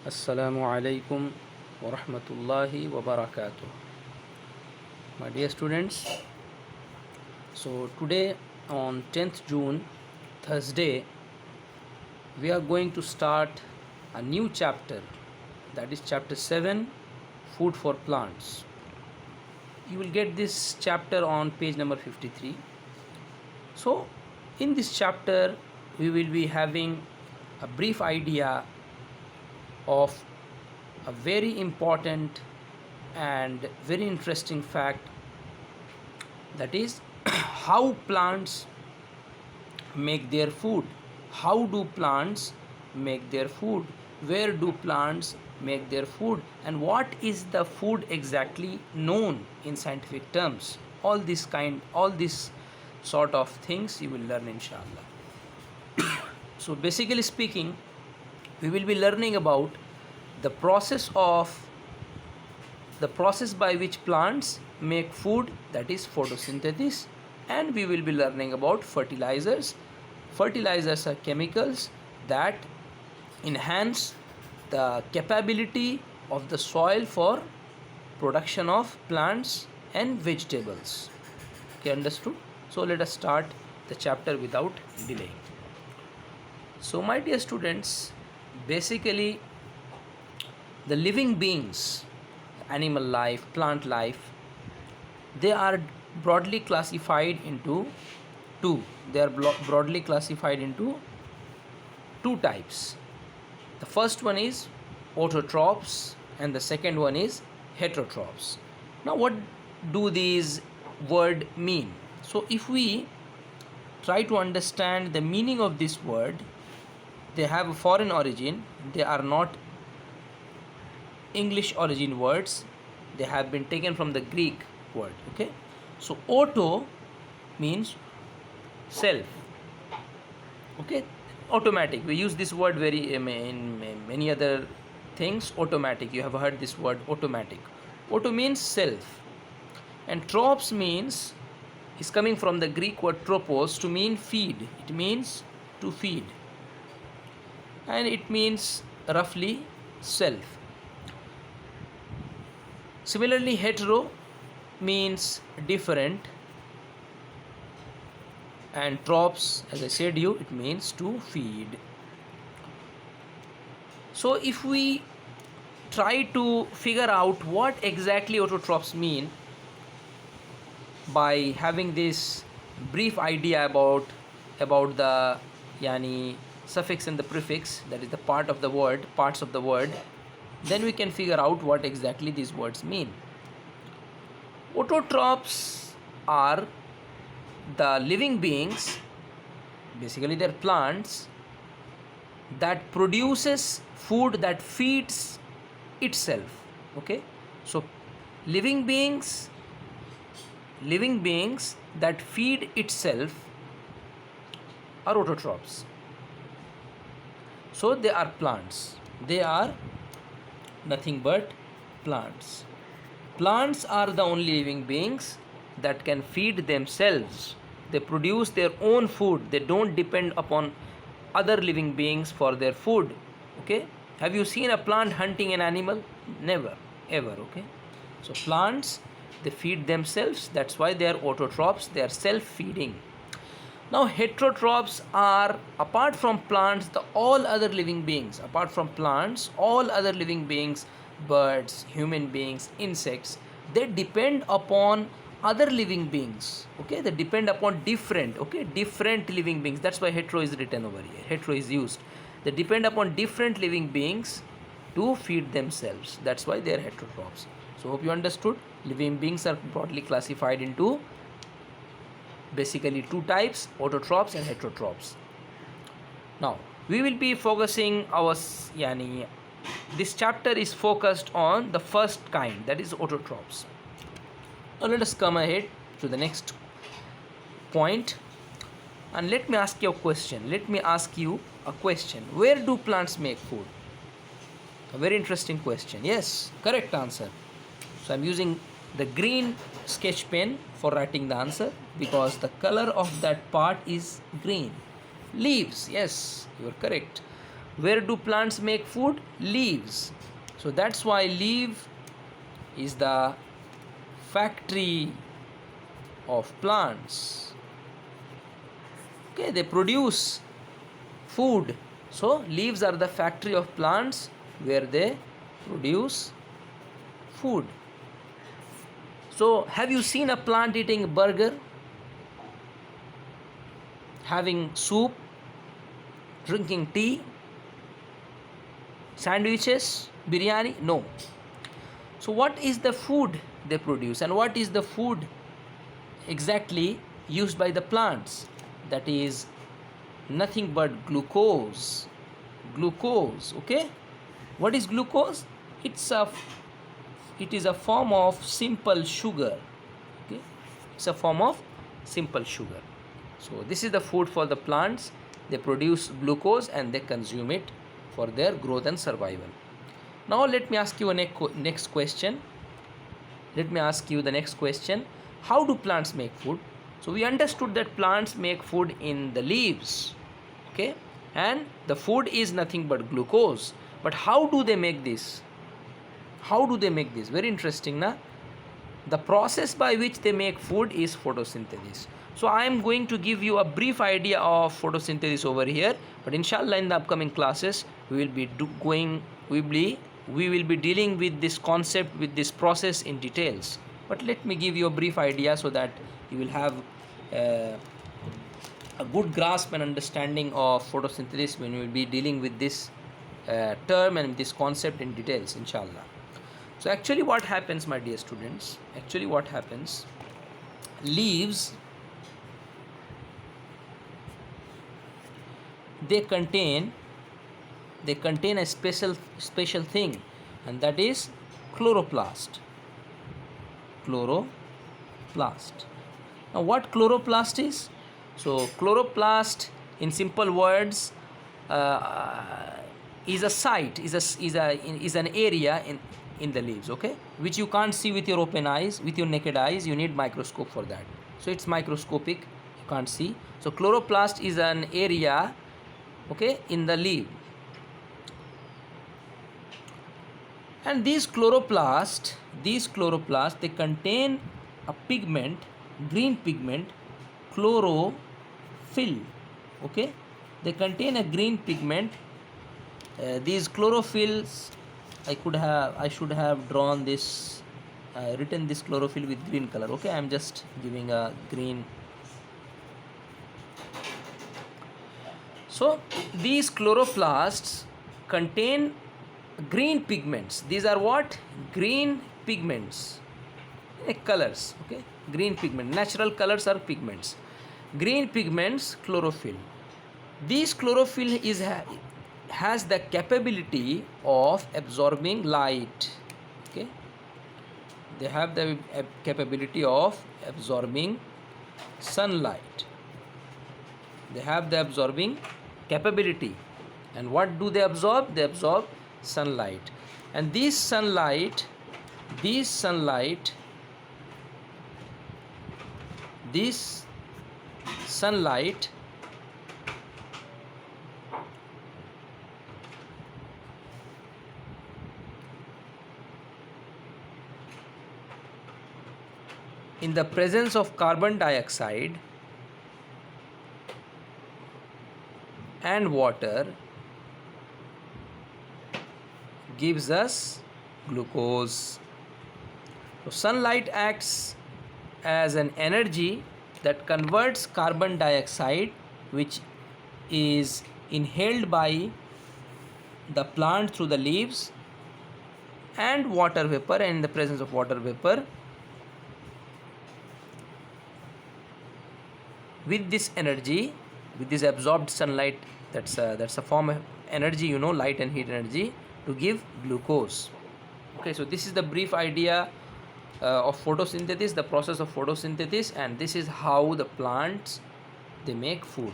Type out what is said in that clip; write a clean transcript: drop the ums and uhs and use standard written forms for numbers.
Assalamu alaikum wa rahmatullahi wa barakatuh. My dear students, so today on 10th June, Thursday, we are going to start a new chapter, that is chapter 7, Food for Plants. You will get this chapter on page number 53. So, in this chapter, we will be having a brief idea of a very important and very interesting fact, that is how plants make their food. How do plants make their food? Where do plants make their food? And what is the food exactly known in scientific terms? All this sort of things you will learn inshallah. So basically speaking, we will be learning about the process by which plants make food, that is photosynthesis, and we will be learning about fertilizers. Fertilizers are chemicals that enhance the capability of the soil for production of plants and vegetables. Okay, understood? So let us start the chapter without delay. So my dear students, basically the living beings, animal life, plant life, they are broadly classified into two. They are broadly classified into two types. The first one is autotrophs and the second one is heterotrophs. Now what do these word mean? So if we try to understand the meaning of this word, they have a foreign origin. They are not English origin words. They have been taken from the Greek word. Okay, so auto means self. Okay, automatic. We use this word very in many other things. Automatic. You have heard this word automatic. Auto means self, and trops means is coming from the Greek word tropos to mean feed. It means to feed, and it means roughly self. Similarly, hetero means different, and trops, as I said you, it means to feed. So if we try to figure out what exactly autotrophs mean by having this brief idea about the yani suffix and the prefix, that is the parts of the word, then we can figure out what exactly these words mean. Autotrophs are the living beings, basically they're plants, that produces food that feeds itself. Okay, so living beings that feed itself are autotrophs. So they are plants. They are nothing but plants. Plants are the only living beings that can feed themselves. They produce their own food. They don't depend upon other living beings for their food. Okay, have you seen a plant hunting an animal? Never, ever. Okay, so plants, they feed themselves. That's why they are autotrophs. They are self-feeding. Now heterotrophs are, apart from plants, all other living beings. Apart from plants, all other living beings, birds, human beings, insects, they depend upon other living beings. Okay, they depend upon different living beings. That's why hetero is written over here. Hetero is used. They depend upon different living beings to feed themselves. That's why they are heterotrophs. So hope you understood. Living beings are broadly classified into basically two types, autotrophs and heterotrophs. Now we will be focusing this chapter is focused on the first kind, that is autotrophs. Now let us come ahead to the next point, and let me ask you a question. Where do plants make food? A very interesting question. Yes, correct answer. So I'm using the green sketch pen for writing the answer because the color of that part is green. Leaves, yes, you are correct. Where do plants make food? Leaves. So that's why leaf is the factory of plants. Okay, they produce food. So leaves are the factory of plants where they produce food. So have you seen a plant eating a burger, having soup, drinking tea, sandwiches, biryani? No. So what is the food they produce, and what is the food exactly used by the plants? That is nothing but glucose. Glucose. Okay, what is glucose? It is a form of simple sugar. Okay, it's a form of simple sugar. So this is the food for the plants. They produce glucose and they consume it for their growth and survival. Now let me ask you a next question. Let me ask you the next question. How do plants make food? So we understood that plants make food in the leaves. Okay, and the food is nothing but glucose. But how do they make this? How do they make this? Very interesting, na? The process by which they make food is photosynthesis. So I am going to give you a brief idea of photosynthesis over here, but inshallah in the upcoming classes we will be dealing with this concept, with this process in details. But let me give you a brief idea so that you will have a good grasp and understanding of photosynthesis when we will be dealing with this term and this concept in details, inshallah. So actually what happens, my dear students, leaves, they contain a special thing, and that is chloroplast. Now what chloroplast is? So chloroplast, in simple words, is a site, is an area in the leaves, okay, which you can't see with your open eyes, with your naked eyes. You need microscope for that. So it's microscopic, you can't see. So chloroplast is an area, okay, in the leaf. And these chloroplasts, they contain a pigment, green pigment, chlorophyll. Okay, they contain a green pigment. These chlorophylls, I should have drawn this, written this chlorophyll with green color. Okay, I am just giving a green. So these chloroplasts contain green pigments. These are what? Green pigments. Colors. Okay, green pigment. Natural colors are pigments. Green pigments, chlorophyll. This chlorophyll has the capability of absorbing light. Okay, they have the capability of absorbing sunlight. They have the absorbing capability. And what do they absorb? They absorb sunlight. And this sunlight in the presence of carbon dioxide and water gives us glucose. So sunlight acts as an energy that converts carbon dioxide, which is inhaled by the plant through the leaves, and water vapor, and in the presence of water vapor, with this energy, with this absorbed sunlight, that's a form of energy, you know, light and heat energy, to give glucose. Okay, so this is the brief idea of photosynthesis, the process of photosynthesis, and this is how the plants, they make food.